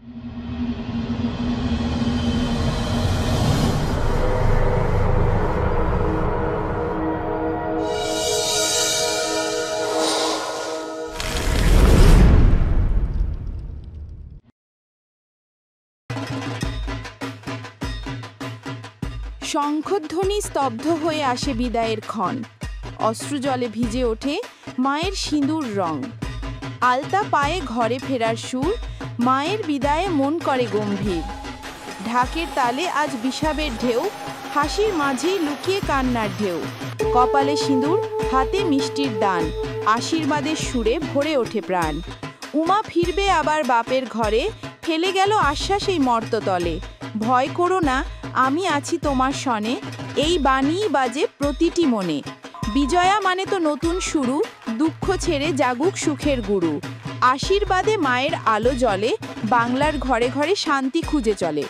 শঙ্খধ্বনি স্তব্ধ হয়ে আসে বিদায়ের ক্ষণ। অশ্রুজলে ভিজে ওঠে মায়ের সিঁদুর রং। আলতা পায়ে ঘরে ফেরার সুর, মায়ের বিদায়ে মন করে গম্ভীর। ঢাকের তালে আজ বিষাবের ঢেউ, হাসির মাঝেই লুকিয়ে কান্নার ঢেউ। কপালে সিঁদুর, হাতে মিষ্টির দান, আশীর্বাদের সুরে ভরে ওঠে প্রাণ। উমা ফিরবে আবার বাপের ঘরে, ফেলে গেল আশ্বাস এই মর্ততলে। ভয় করো না, আমি আছি তোমার সনে, এই বাণীই বাজে প্রতিটি মনে। বিজয়া মানে তো নতুন শুরু, দুঃখ ছেড়ে জাগুক সুখের গুরু। আশীর্বাদে মায়ের আলো জ্বলে, বাংলার ঘরে ঘরে শান্তি খুঁজে চলে।